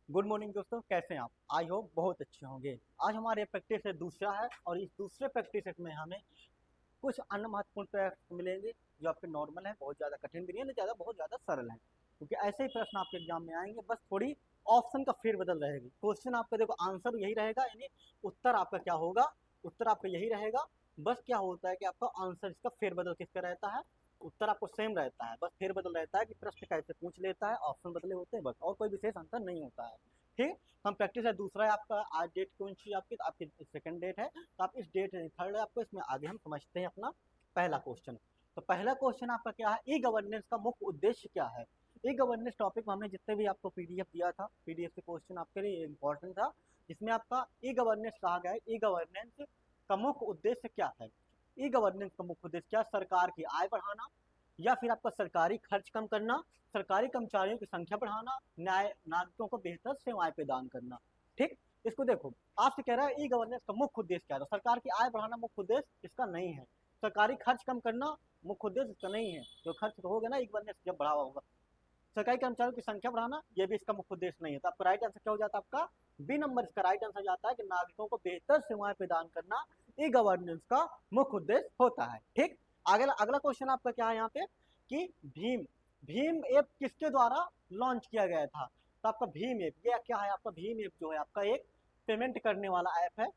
Good morning दोस्तों, कैसे हैं आप? आई होप बहुत अच्छे होंगे। आज हमारे प्रैक्टिस सेट दूसरा है और इस दूसरे प्रैक्टिस सेट में हमें कुछ अन्य महत्वपूर्ण प्रश्न मिलेंगे जो आपके नॉर्मल है, बहुत ज़्यादा कठिन भी नहीं है, ज़्यादा बहुत ज़्यादा सरल है। क्योंकि ऐसे ही प्रश्न आपके एग्जाम में आएंगे, बस थोड़ी ऑप्शन का फेरबदल रहेगी। क्वेश्चन आपका देखो आंसर यही रहेगा, यानी उत्तर आपका क्या होगा, उत्तर आपका यही रहेगा। बस क्या होता है कि आपका आंसर इसका फेरबदल किसका रहता है, उत्तर आपको सेम रहता है, बस फेरबदल रहता है कि प्रश्न कैसे पूछ लेता है, ऑप्शन बदले होते हैं बस, और कोई विशेष अंतर नहीं होता है। ठीक, हम प्रैक्टिस है दूसरा है आपका। आज डेट कौन सी आपकी? तो आपकी सेकंड डेट है, तो आप इस डेट थर्ड है आपको, इसमें आगे हम समझते हैं अपना पहला क्वेश्चन। तो पहला क्वेश्चन आपका क्या है, ई गवर्नेंस का मुख्य उद्देश्य क्या है। ई गवर्नेंस टॉपिक में हमने जितने भी आपको पीडीएफ दिया था, पीडीएफ से क्वेश्चन आपके लिए इंपॉर्टेंट था, जिसमें आपका ई गवर्नेंस कहा गया है। ई गवर्नेंस का मुख्य उद्देश्य क्या है? ई गवर्नेंस का मुख्य उद्देश्य क्या? सरकार की आय बढ़ाना, या फिर आपका सरकारी खर्च कम करना, सरकारी कर्मचारियों की संख्या बढ़ाना, न्याय नागरिकों को बेहतर सेवाएं प्रदान करना। ठीक, इसको देखो, आपसे कह रहा है ई गवर्नेंस का मुख्य उद्देश्य क्या है। तो सरकार की आय बढ़ाना मुख्य उद्देश्य इसका नहीं है। सरकारी खर्च कम करना मुख्य उद्देश्य इसका नहीं है, जो खर्च तो होगा ना ई गवर्नेंस जब बढ़ावा होगा। सरकारी कर्मचारियों की संख्या बढ़ाना, ये भी इसका मुख्य उद्देश्य नहीं है। तो आपका राइट आंसर क्या हो जाता है? आपका बी नंबर इसका राइट आंसर जाता है कि नागरिकों को बेहतर सेवाएं प्रदान करना ई गवर्नेंस का मुख्य उद्देश्य होता है। ठीक, अगला अगला क्वेश्चन आपका क्या है यहाँ पे कि भीम भीम ऐप किसके द्वारा लॉन्च किया गया था। तो आपका भीम ऐप ये क्या है? आपका भीम ऐप जो है आपका एक पेमेंट करने वाला ऐप है।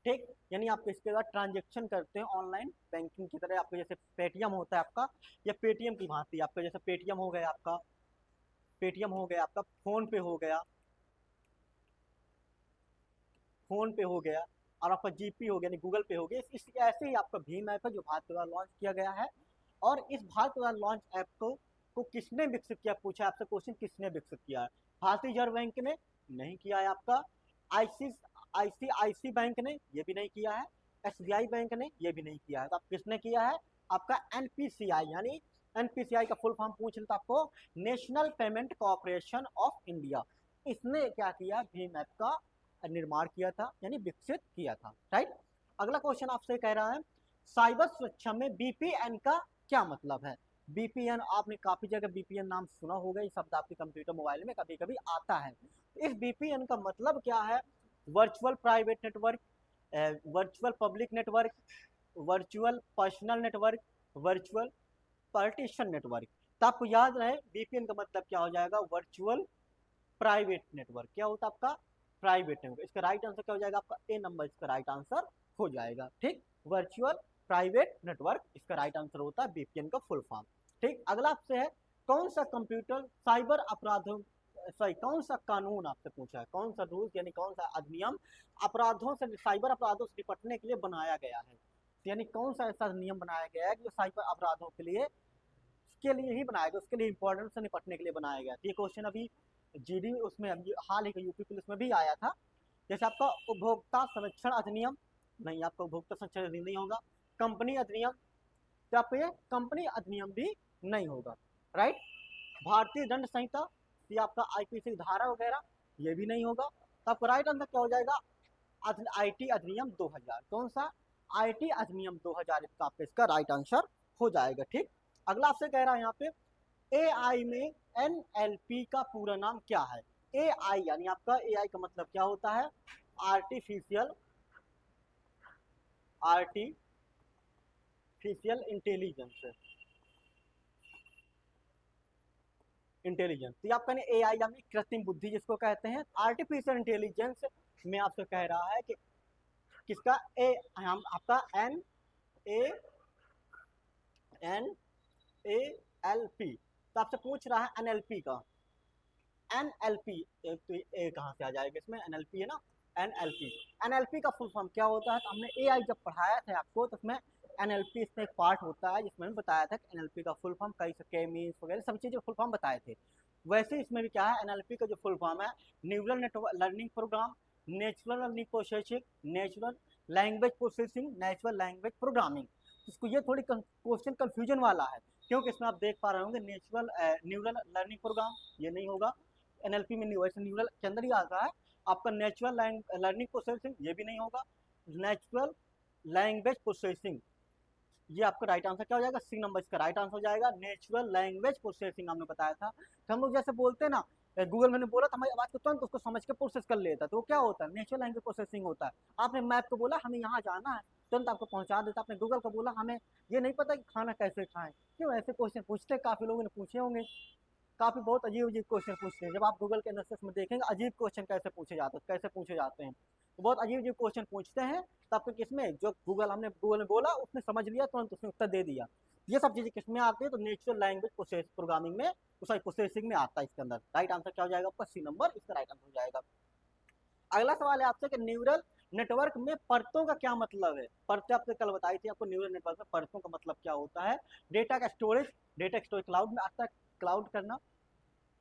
ठीक, यानी आप इसके बाद ट्रांजेक्शन करते हैं ऑनलाइन बैंकिंग की तरह, आपका जैसे पेटीएम होता है आपका, या पेटीएम की भांति आपका जैसे पेटीएम हो गया आपका, पेटीएम हो गया आपका, फोन पे हो गया, फोन पे हो गया, और आपका जीपी हो गया, यानी गूगल पे हो गया। ऐसे ही आपका भीम ऐप है जो भारत द्वारा लॉन्च किया गया है। और इस भारत द्वारा लॉन्च ऐप को किसने विकसित किया, पूछा आपसे क्वेश्चन, किसने विकसित किया है? भारतीय रिजर्व बैंक ने नहीं किया है आपका, आईसीआईसी बैंक ने ये भी नहीं किया है, एसबीआई बैंक ने ये भी नहीं किया है। तो आप किसने किया है? आपका एनपीसीआई, यानी एनपीसीआई का फुल फॉर्म पूछ लेता आपको, national payment corporation of India. इसने क्या किया? भीम ऐप का निर्माण किया था, यानी विकसित किया था। राइट, अगला क्वेश्चन आपसे कह रहा है साइबर सुरक्षा में बीपीएन का क्या मतलब है। बीपीएन आपने काफी जगह बीपीएन नाम सुना होगा, ये शब्द आपके कंप्यूटर मोबाइल में कभी कभी आता है। इस बीपीएन का मतलब क्या है? Virtual private network, virtual public network, virtual personal network, virtual partition network. तो आपको याद रहे बीपीएन का मतलब क्या हो जाएगा? Virtual private network. क्या होता है आपका? Private network. इसका राइट आंसर क्या हो जाएगा? आपका ए नंबर इसका राइट आंसर हो जाएगा। ठीक, वर्चुअल प्राइवेट नेटवर्क इसका राइट आंसर होता है बीपीएन का फुल फॉर्म। ठीक, अगला आपसे है कौन सा कंप्यूटर साइबर अपराधों, सॉरी कौन सा कानून आपसे पूछा है, कौन सा रूल्स यानी कौन सा अधिनियम अपराधों से, साइबर अपराधों से निपटने के लिए बनाया गया है। यानी कौन सा ऐसा नियम बनाया गया है जो साइबर अपराधों के लिए, उसके लिए ही बनाया गया, उसके लिए इंपॉर्टेंट से निपटने के लिए बनाया गया। ये क्वेश्चन अभी जीडी उसमें अभी हाल ही यूपी पुलिस में भी आया था। जैसे आपका उपभोक्ता संरक्षण अधिनियम, नहीं आपका उपभोक्ता संरक्षण अधिनियम नहीं होगा। कंपनी अधिनियम, तो आपको ये कंपनी अधिनियम भी नहीं होगा। राइट, भारतीय दंड संहिता, ये आपका आईपीसी धारा वगैरह ये भी नहीं होगा। तो आपका राइट आंसर क्या हो जाएगा? आईटी अधिनियम 2000। कौन सा? आईटी अधिनियम 2000 इसका आपका इसका राइट आंसर हो जाएगा। ठीक, अगला आपसे कह रहा है यहाँ पे एआई में एनएलपी का पूरा नाम क्या है। एआई यानी आपका एआई का मतलब क्या होता है? Artificial artificial intelligence, intelligence. तो आपका एआई यानी कृत्रिम बुद्धि जिसको कहते हैं, आर्टिफिशियल इंटेलिजेंस में आपसे कह रहा है कि किसका? ए हम आपका N A N A L P. तो आपसे पूछ रहा है एनएलपी का, एनएलपी तो ए कहाँ से आ जाएगा? इसमें एनएलपी है ना, एनएलपी। एनएलपी का फुल फॉर्म क्या होता है? तो हमने एआई जब पढ़ाया था आपको, तो उसमें एनएलपी इसमें एक पार्ट होता है जिसमें बताया था कि एनएलपी का फुल फॉर्म कई के मीन्स वगैरह सभी चीज़ें फुल फॉर्म बताए थे। वैसे इसमें भी क्या है, एनएलपी का जो फुल फॉर्म है neural network learning program, natural learning processing, natural language processing, natural language programming. इसको ये थोड़ी क्वेश्चन कंफ्यूजन वाला है, क्योंकि इसमें आप देख पा रहे होंगे नेचुरल न्यूरल लर्निंग प्रोग्राम ये नहीं होगा, एनएलपी में नहीं, वैसे न्यूरल के अंदर ही आता है। आपका नेचुरल लर्निंग प्रोसेसिंग ये भी नहीं होगा, नेचुरल लैंग्वेज प्रोसेसिंग ये आपका राइट आंसर क्या हो जाएगा? सी नंबर इसका राइट आंसर हो जाएगा, नेचुरल लैंग्वेज प्रोसेसिंग हमने बताया था। तो हम लोग जैसे बोलते हैं ना गूगल मैंने बोला तो हमारी आवाज़ को तुरंत उसको समझ के प्रोसेस कर लेता है, तो वो क्या होता है, नेचुरल लैंग्वेज प्रोसेसिंग होता है। आपने मैप को बोला हमें यहाँ जाना है, तुरंत आपको पहुँचा देता। आपने गूगल को बोला हमें ये नहीं पता कि खाना कैसे खाएं, क्यों ऐसे क्वेश्चन पूछते हैं, काफ़ी लोगों ने पूछे होंगे, काफ़ी बहुत अजीब अजीब क्वेश्चन पूछते हैं। जब आप गूगल के एनालिसिस में देखेंगे अजीब क्वेश्चन कैसे पूछे जाते हैं, तो बहुत अजीब अजीब क्वेश्चन पूछते हैं, तो आपको किसमें जो गूगल ने बोला उसने समझ लिया, तुरंत उसने उत्तर दे दिया। ये सब चीज़ें किसमें आती है, तो नेचुरल लैंग्वेज प्रोसेस प्रोग्रामिंग में, सॉरी प्रोसेसिंग में आता है इसके अंदर। राइट आंसर क्या हो जाएगा आपका, सी नंबर इसका राइट आंसर हो जाएगा। अगला सवाल है आपसे कि न्यूरल नेटवर्क में परतों का क्या मतलब है। परतें आपने कल बताई थी आपको, न्यूरल नेटवर्क में परतों का मतलब क्या होता है। डेटा स्टोरेज क्लाउड में आता है, क्लाउड करना,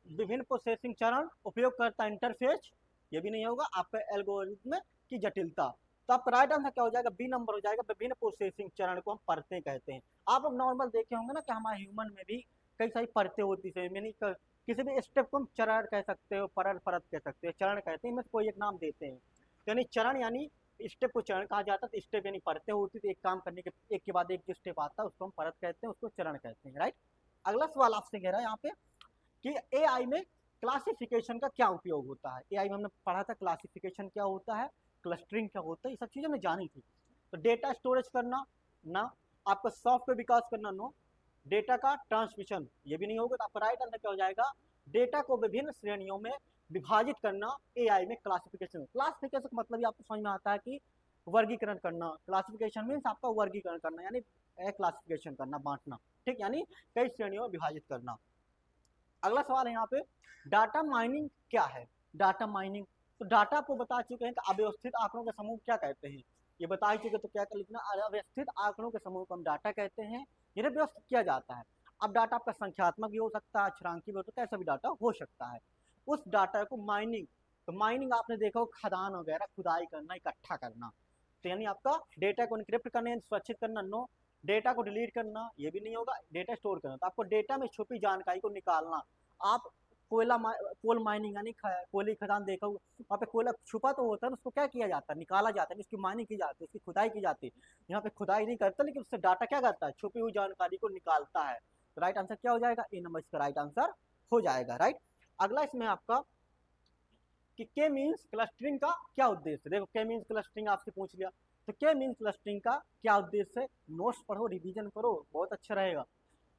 विभिन्न प्रोसेसिंग चरण, उपयोगकर्ता इंटरफेस, ये भी नहीं होगा, आपका एल्गोरिथम की जटिलता। तो आपका राइट आंसर क्या हो जाएगा, बी नंबर हो जाएगा, विभिन्न प्रोसेसिंग चरण को हम परतें कहते हैं। आप लोग नॉर्मल देखे होंगे ना कि हमारे ह्यूमन में भी कई सारी परतें होती है, यानी किसी भी स्टेप को हम चरण कह सकते हो, परत कह सकते हो, चरण कहते हैं, इनमें कोई एक नाम देते हैं। यानी चरण यानी स्टेप को चरण कहा जाता है, स्टेप यानी परतें होती थी, एक काम करने के एक के बाद एक जो स्टेप आता है उसको हम परत कहते हैं, उसको चरण कहते हैं। राइट, अगला सवाल आपसे कह रहा है यहाँ पे कि एआई में क्लासिफिकेशन का क्या उपयोग होता है। एआई में हमने पढ़ा था क्लासिफिकेशन क्या होता है, क्लस्टरिंग क्या होता है, ये सब चीज़ें हमने जानी थी। तो डेटा स्टोरेज करना ना, आपका सॉफ्टवेयर विकास करना नो, डेटा का ट्रांसमिशन ये भी नहीं होगा। तो आपका राइट आंसर क्या हो जाएगा, डेटा को विभिन्न श्रेणियों में विभाजित करना एआई में क्लासिफिकेशन। क्लासिफिकेशन का मतलब आपको समझ में आता है कि वर्गीकरण करना। क्लासिफिकेशन मीन्स आपका वर्गीकरण करना, यानी क्लासिफिकेशन करना, बांटना, ठीक, यानी कई श्रेणियों में विभाजित करना। अगला सवाल है यहाँ पे, डाटा माइनिंग क्या है। डाटा माइनिंग, तो डाटा आपको बता चुके हैं कि अव्यवस्थित आंकड़ों के समूह क्या कहते हैं, ये बता ही चुके, तो क्या कर लिखना, अव्यवस्थित आंकड़ों के समूह को हम डाटा कहते हैं, जिन्हें व्यवस्थित किया जाता है। अब डाटा आपका संख्यात्मक भी हो सकता है, अक्षरांकीय भी हो सकता है, ऐसा भी डाटा हो सकता है। उस डाटा को माइनिंग, तो माइनिंग आपने देखा हो खदान वगैरह खुदाई करना, इकट्ठा करना, तो यानी आपका डेटा को इनक्रिप्ट करना यानी सुरक्षित करना नो, डेटा को डिलीट करना ये भी नहीं होगा, डेटा स्टोर करना, तो आपको डेटा में छुपी जानकारी को निकालना। आप कोल माइनिंग यानी कोयले की खदान देखा, वहाँ पे कोयला छुपा तो होता है, उसको क्या किया जाता है, निकाला जाता है, उसकी माइनिंग की जाती है, उसकी खुदाई की जाती है। यहाँ पे खुदाई नहीं करता, लेकिन उससे डाटा क्या करता है, छुपी हुई जानकारी को निकालता है। तो राइट आंसर क्या हो जाएगा, ए नंबर इसका राइट आंसर हो जाएगा। राइट, अगला इसमें आपका कि के मीन्स क्लस्टरिंग का क्या उद्देश्य है। देखो के मीन्स क्लस्टरिंग आपसे पूछ लिया, तो के मीन्स क्लस्टरिंग का क्या उद्देश्य है, नोट्स पढ़ो, रिवीजन करो, बहुत अच्छा रहेगा।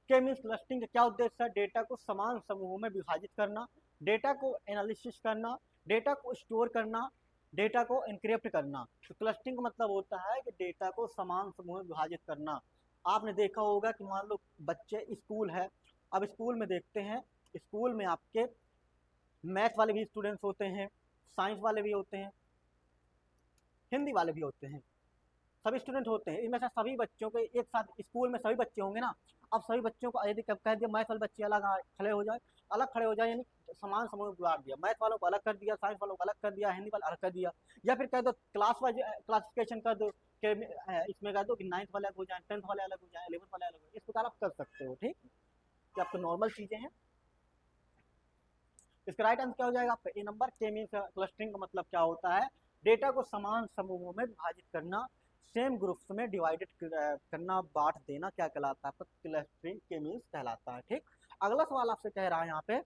के मीन्स क्लस्टरिंग का क्या उद्देश्य है, डेटा को समान समूहों में विभाजित करना, डेटा को एनालिसिस करना, डेटा को स्टोर करना, डेटा को एनक्रिप्ट करना। तो क्लस्टरिंग का मतलब होता है कि डेटा को समान समूह में विभाजित करना। आपने देखा होगा कि मान लो बच्चे स्कूल है, अब स्कूल में देखते हैं, स्कूल में आपके मैथ वाले भी स्टूडेंट्स होते हैं, साइंस वाले भी होते हैं, हिंदी वाले भी होते हैं, सभी स्टूडेंट होते हैं। इनमें से सभी बच्चों को एक साथ स्कूल में सभी बच्चे होंगे ना, अब सभी बच्चों को यदि कह दिया मैथ वाले बच्चे अलग खड़े हो जाए यानी समान समूह में बांट दिया, मैथ वालों को अलग कर दिया, साइंस वालों को अलग कर दिया, हिंदी वाले अलग कर दिया, या फिर कह दो क्लास वाइज क्लासिफिकेशन कर दो कि इसमें कह दो कि 9th वाले अलग हो जाए, 10th वाले अलग हो जाए, 11th वाले अलग हो जाए, इस प्रकार आप कर सकते हो। ठीक, ये आपको नॉर्मल चीजें हैं। इसका राइट आंसर क्या हो जाएगा आपका ए नंबर। के मींस क्लस्टरिंग का मतलब क्या होता है, डेटा को समान समूहों में विभाजित करना, सेम ग्रुप्स में डिवाइडेड करना, बांट देना, क्या कहलाता है आपका, क्लस्टरिंग के मींस कहलाता है। ठीक, अगला सवाल आपसे कह रहा है यहाँ पे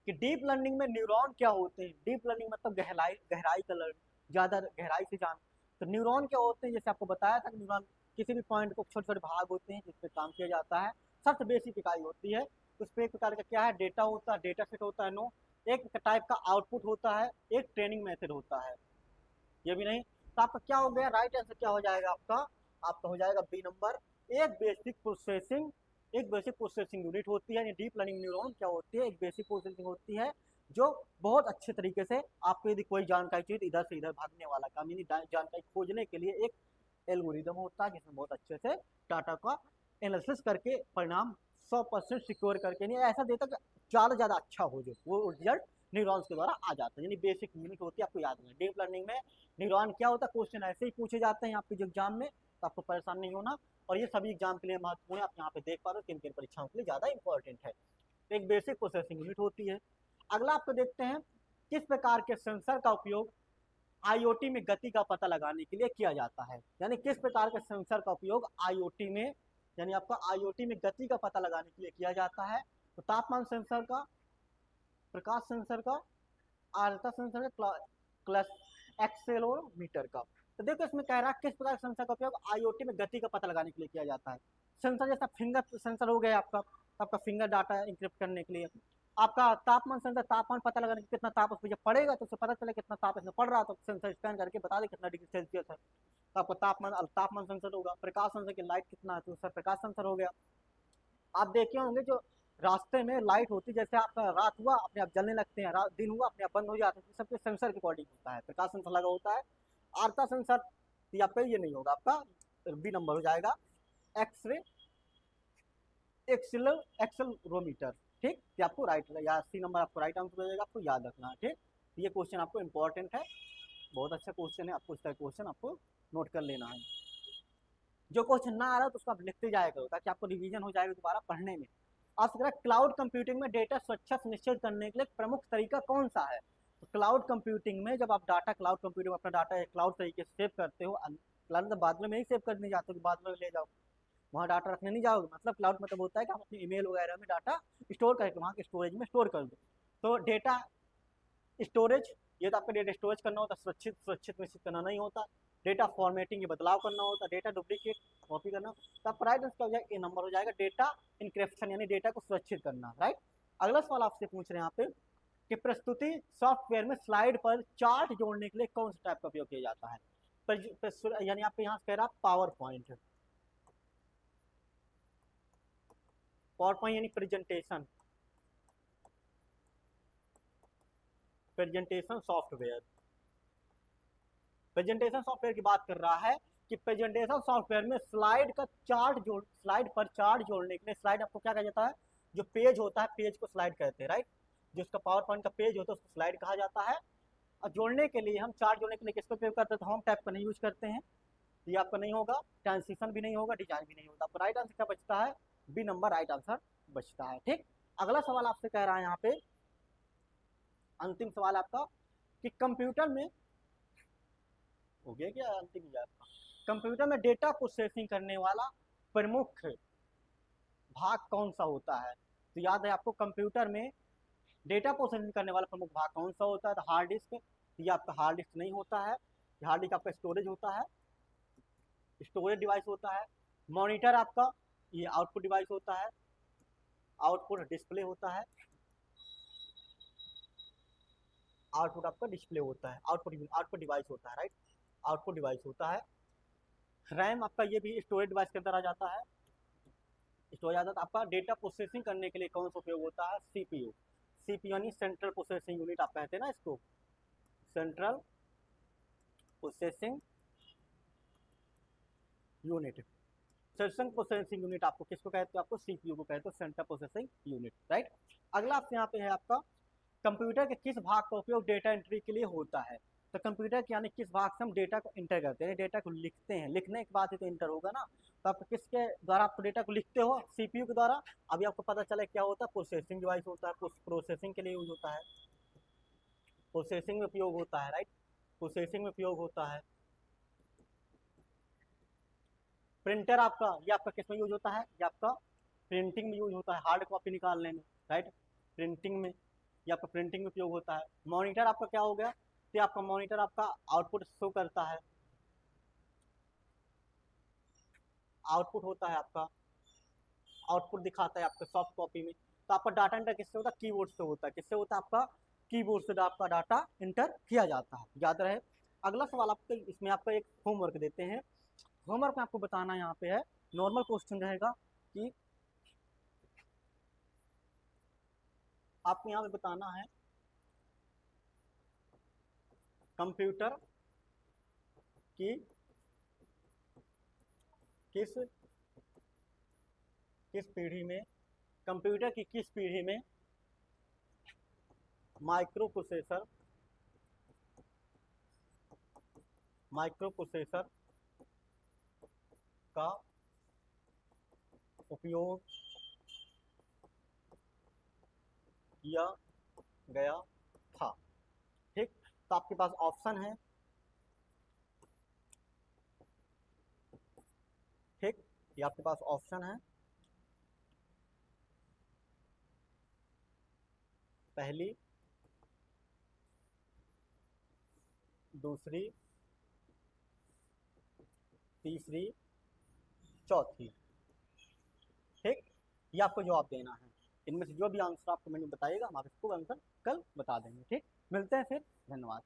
कि डीप लर्निंग में न्यूरॉन क्या होते हैं। डीप लर्निंग मतलब गहराई का लर्निंग, ज्यादा गहराई से जान। तो न्यूरॉन क्या होते हैं, जैसे आपको बताया था कि न्यूरॉन किसी भी पॉइंट को छोटे छोटे भाग होते हैं जिसपे काम किया जाता है, सबसे बेसिक इकाई होती है। उस पर एक प्रकार का क्या है, डेटा होता है, डेटा सेट होता है नो, एक टाइप का आउटपुट होता है, एक ट्रेनिंग मेथड होता है, ये भी नहीं। तो आपका क्या हो गया, राइट आंसर क्या हो जाएगा आपका, आपका हो जाएगा बी नंबर। एक बेसिक प्रोसेसिंग यूनिट होती है, यानी डीप लर्निंग न्यूरॉन क्या होती है, एक बेसिक प्रोसेसिंग होती है जो बहुत अच्छे तरीके से आपको यदि कोई जानकारी चाहिए तो इधर से इधर भागने वाला काम, यानी जानकारी खोजने के लिए एक एल्गोरिदम होता है जिसमें बहुत अच्छे से डाटा का एनालिसिस करके परिणाम 100% सिक्योर करके, नहीं ऐसा देता कि ज़्यादा अच्छा हो जो वो रिजल्ट न्यूरॉन्स के द्वारा आ जाता है, यानी बेसिक यूनिट होती है, आपको याद रखना। डीप लर्निंग में न्यूरॉन क्या होता है, क्वेश्चन ऐसे ही पूछे जाते हैं आपके जो एग्जाम में, तो आपको परेशान नहीं होना। और ये सभी एग्जाम के लिए महत्वपूर्ण है, आप यहाँ पे देख पा रहे हो किन किन परीक्षाओं के लिए ज़्यादा इंपॉर्टेंट है। तो एक बेसिक प्रोसेसिंग यूनिट होती है। अगला आपको देखते हैं, किस प्रकार के सेंसर का उपयोग आईओटी में गति का पता लगाने के लिए किया जाता है। यानी किस प्रकार के सेंसर का उपयोग आईओटी में, यानी आपका आईओटी में गति का पता लगाने के लिए किया जाता है। तो तापमान सेंसर का, प्रकाश सेंसर का, आर्द्रता सेंसर का, क्लस एक्सेलेरोमीटर का। तो देखो इसमें कह रहा है किस प्रकार सेंसर का उपयोग आईओटी में गति का पता लगाने के लिए किया जाता है। सेंसर जैसा फिंगर सेंसर हो गया आपका फिंगर डाटा इंक्रिप्ट करने के लिए। आपका तापमान सेंसर, तापमान पता लगाने कितना ताप उसमें जब पड़ेगा तो उसे पता चले कितना ताप इसमें पड़ रहा, तो सेंसर स्कैन करके बता दे कितना डिग्री सेल्सियस है। तो आपका तापमान सेंसर होगा। प्रकाश सेंसर की लाइट कितना है तो उसका प्रकाश सेंसर हो गया। आप देखे होंगे जो रास्ते में लाइट होती है, जैसे आपका रात हुआ अपने आप जलने लगते हैं, रात दिन हुआ अपने आप बंद हो जाते हैं, सबके सेंसर के अकॉर्डिंग होता है। प्रकाश सेंसर लगा होता है। आर्ता सेंसर आपका ये नहीं होगा, आपका बी नंबर हो जाएगा। एक्सरे एक्सेलेरोमीटर, ठीक, ये आपको राइट या सी नंबर आपको राइट आंसर हो जाएगा, आपको याद रखना है, ठीक। ये क्वेश्चन आपको इंपॉर्टेंट है, बहुत अच्छा क्वेश्चन है, आपको इसका क्वेश्चन आपको नोट कर लेना है। जो क्वेश्चन ना आ रहा है तो उसको आप लिखते जाया करो ताकि आपको रिवीजन हो जाएगा दोबारा पढ़ने में। आप क्लाउड कंप्यूटिंग में डेटा सुरक्षा सुनिश्चित करने के लिए प्रमुख तरीका कौन सा है? तो क्लाउड कंप्यूटिंग में जब आप डाटा क्लाउड कंप्यूटिंग में अपना डाटा क्लाउड तरीके से सेव करते हो, क्लाउड बाद में नहीं सेव करने जाते हो, बाद में ले जाओ, वहाँ डाटा रखने नहीं जाओगे। मतलब क्लाउड मतलब होता है कि आप अपने ईमेल वगैरह में डाटा स्टोर करके वहाँ के स्टोरेज में स्टोर कर दो। तो डेटा स्टोरेज, ये तो आपका डेटा स्टोरेज करना होता है, सुरक्षित निश्चित करना नहीं होता। डेटा फॉर्मेटिंग, ये बदलाव करना होता है। डेटा डुप्लीकेट कॉपी करना। तो आपका राइट आंसर क्या हो जाएगा? ए नंबर हो जाएगा, डेटा इनक्रिप्शन, यानी डेटा को सुरक्षित करना, राइट। अगला सवाल आपसे पूछ रहे हैं यहाँ पे कि प्रस्तुति सॉफ्टवेयर में स्लाइड पर चार्ट जोड़ने के लिए कौन सा टाइप का उपयोग किया जाता है? यानी आपको यहाँ कह रहा है पावर पॉइंट, यानी प्रेजेंटेशन सॉफ्टवेयर। प्रेजेंटेशन सॉफ्टवेयर की बात कर रहा है कि प्रेजेंटेशन सॉफ्टवेयर में स्लाइड पर चार्ट जोड़ने के लिए, स्लाइड आपको क्या कहा जाता है? जो पेज होता है, पेज को स्लाइड कहते हैं, राइट। जो उसका पावर पॉइंट का पेज होता है उसको स्लाइड कहा जाता है। और जोड़ने के लिए हम चार्ट जोड़ने के लिए किसका उपयोग करते हैं? तो होम टैब का नहीं यूज करते हैं, ये आपका नहीं होगा, ट्रांसिशन भी नहीं होगा, डिजाइन भी नहीं होगा। आपका राइट आंसर क्या बचता है? बी नंबर राइट आंसर बचता है, ठीक। अगला सवाल आपसे कह रहा है यहाँ पे, अंतिम सवाल आपका, कि कंप्यूटर में हो गया क्या? अंतिम ही आपका, कंप्यूटर में डेटा प्रोसेसिंग करने वाला प्रमुख भाग कौन सा होता है? तो याद है आपको, कंप्यूटर में डेटा प्रोसेसिंग करने वाला प्रमुख भाग कौन सा होता है? तो हार्ड डिस्क। ये आपका हार्ड डिस्क नहीं होता है, हार्ड डिस्क आपका स्टोरेज होता है, स्टोरेज डिवाइस होता है। मॉनिटर आपका ये आउटपुट डिवाइस होता है, आउटपुट डिस्प्ले होता है, आउटपुट आपका डिस्प्ले होता है, आउटपुट डिवाइस होता है, राइट, आउटपुट डिवाइस होता है। रैम आपका ये भी स्टोरेज डिवाइस के अंदर आ जाता है, स्टोरेज आ जाता है। आपका डेटा प्रोसेसिंग करने के लिए कौन सा उपयोग होता है? सीपीयू। सीपीयू यानी सेंट्रल प्रोसेसिंग यूनिट आप कहते हैं ना इसको, central processing unit. Central processing unit आपको किसको कहते हैं? आपको सीपीयू को कहते हैं, सेंट्रल प्रोसेसिंग यूनिट, राइट। अगला आपके यहाँ पे है आपका, कंप्यूटर के किस भाग का उपयोग डेटा एंट्री के लिए होता है? तो कंप्यूटर के यानी किस भाग से हम डेटा को इंटर करते हैं, डेटा को लिखते हैं, लिखने के बाद ही तो इंटर होगा ना। तो आप किसके द्वारा आप डेटा को लिखते हो? सीपीयू के द्वारा। अभी आपको पता चला क्या होता है? प्रोसेसिंग डिवाइस होता है, प्रोसेसिंग के लिए यूज होता है, प्रोसेसिंग में उपयोग होता है, राइट, प्रोसेसिंग में उपयोग होता है। प्रिंटर आपका, ये आपका किस में यूज होता है? ये आपका प्रिंटिंग में यूज होता है, हार्ड कॉपी निकालने में, राइट, प्रिंटिंग में, ये आपका प्रिंटिंग में उपयोग होता है। मॉनिटर आपका क्या हो गया? तो आपका मॉनिटर आपका आउटपुट शो करता है, आउटपुट होता है आपका, आउटपुट दिखाता है आपका सॉफ्ट कॉपी में। तो आपका डाटा इंटर किससे होता है? कीबोर्ड से होता है। किससे होता है? आपका कीबोर्ड से आपका डाटा इंटर किया जाता है, याद रहे। अगला सवाल आपको, इसमें आपका एक होमवर्क देते हैं। होमवर्क में आपको बताना यहाँ पे है, नॉर्मल क्वेश्चन रहेगा कि आपको यहाँ पे बताना है कंप्यूटर की किस पीढ़ी में, कंप्यूटर की किस पीढ़ी में माइक्रो प्रोसेसर का उपयोग किया गया था, ठीक। तो आपके पास ऑप्शन है, ठीक, ये आपके पास ऑप्शन है। पहली, दूसरी, तीसरी, चौथी। ठीक, ये आपको जवाब देना है। इनमें से जो भी आंसर आपको मैंने बताएगा हम आप इसको आंसर कल बता देंगे। ठीक, मिलते हैं फिर, धन्यवाद।